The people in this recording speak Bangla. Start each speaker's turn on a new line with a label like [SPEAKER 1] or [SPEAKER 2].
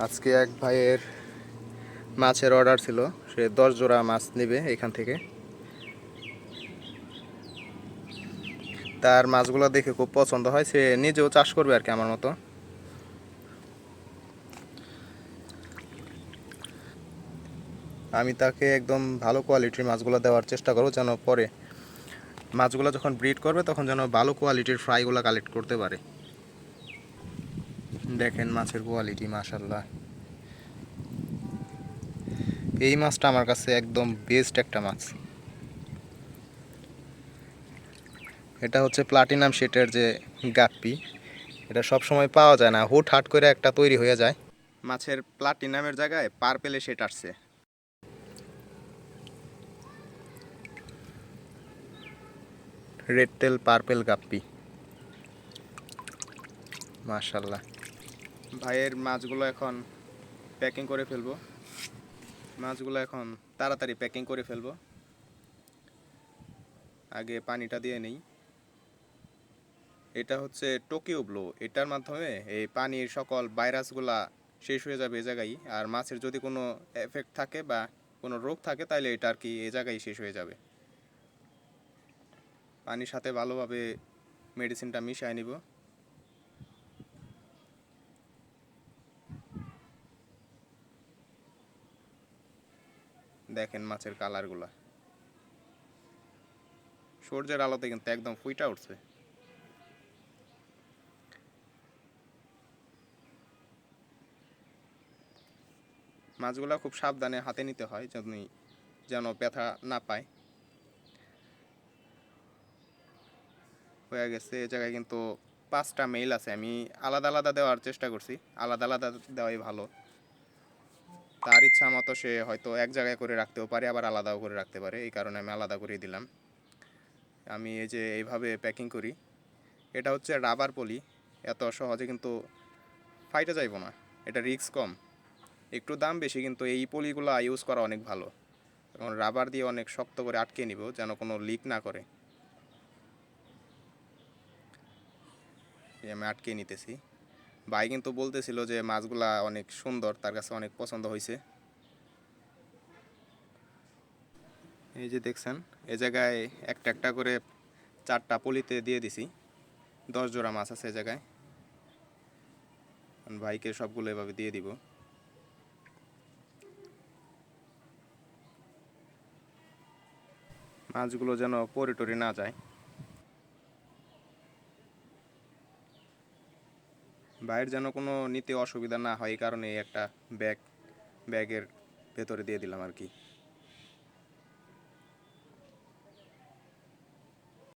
[SPEAKER 1] আজকে এক ভাইয়ের মাছের অর্ডার ছিল, সে 10 জোড়া মাছ নেবে এখান থেকে। তার মাছগুলো দেখে খুব পছন্দ হয়, সে নিজেও চাষ করবে আর কি আমার মতো। আমি তাকে একদম ভালো কোয়ালিটির মাছগুলো দেওয়ার চেষ্টা করব, যেন পরে মাছগুলো যখন ব্রিড করবে তখন যেন ভালো কোয়ালিটির ফ্রাইগুলো কালেক্ট করতে পারে। দেখেন মাছের কোয়ালিটি, মাশাল্লাহ। এই মাছটা আমার কাছে একদম বেস্ট একটা মাছ। এটা হচ্ছে প্লাটিনাম শেটের যে গাপ্পি, এটা সব সময় পাওয়া যায় না, হুটহাট করে একটা তৈরি হয়ে যায়। মাছের প্লাটিনামের জায়গায় পার্পেলে শেট আসছে। রেড টেল পার্পেল গাপ্পি, মাশাল্লাহ। ভাইয়ের মাছগুলো এখন প্যাকিং করে ফেলবো। মাছগুলো এখন তাড়াতাড়ি প্যাকিং করে ফেলবো। আগে পানিটা দিয়ে নেই। এটা হচ্ছে টোকিও ব্লো, এটার মাধ্যমে এই পানির সকল ভাইরাসগুলা শেষ হয়ে যাবে এ জায়গায়। আর মাছের যদি কোনো এফেক্ট থাকে বা কোনো রোগ থাকে তাহলে এটা আর কি এ জায়গায় শেষ হয়ে যাবে। পানির সাথে ভালোভাবে মেডিসিনটা মিশিয়ে নিব। দেখেন মাছের কালারগুলা, সূর্যের আলোতে কিন্তু একদম ফুইটা উঠছে। মাছগুলা খুব সাবধানে হাতে নিতে হয় যেন ব্যথা না পায়। হয়ে গেছে এ জায়গায় কিন্তু 5টা মেল আছে। আমি আলাদা আলাদা দেওয়ার চেষ্টা করছি, আলাদা আলাদা দেওয়াই ভালো। তার ইচ্ছা মতো সে হয়তো এক জায়গায় করে রাখতেও পারে, আবার আলাদাও করে রাখতে পারে, এই কারণে আমি আলাদা করে দিলাম। আমি এই যে এইভাবে প্যাকিং করি, এটা হচ্ছে রাবার পলি, এত সহজে কিন্তু ফাইটে যাইব না, এটা রিস্ক কম। একটু দাম বেশি, কিন্তু এই পলিগুলো ইউজ করা অনেক ভালো। এখন রাবার দিয়ে অনেক শক্ত করে আটকে নিব যেন কোনো লিক না করে। আমি আটকে নিতেছি। ভাই কিন্তু বলতেছিল যে মাছগুলা অনেক সুন্দর, তার কাছে অনেক পছন্দ হয়েছে। এই যে দেখছেন, এ জায়গায় একটা একটা করে 4টা পলিতে দিয়ে দিছি। 10 জোড়া মাছ আছে এ জায়গায়। ভাইকে সবগুলো এভাবে দিয়ে দিব। মাছগুলো যেন পড়ে টরে না যায়। ভাইয়ের যেন কোনো নিতে অসুবিধা না হয়, এই কারণে একটা ব্যাগের ভেতরে দিয়ে দিলাম আর কি।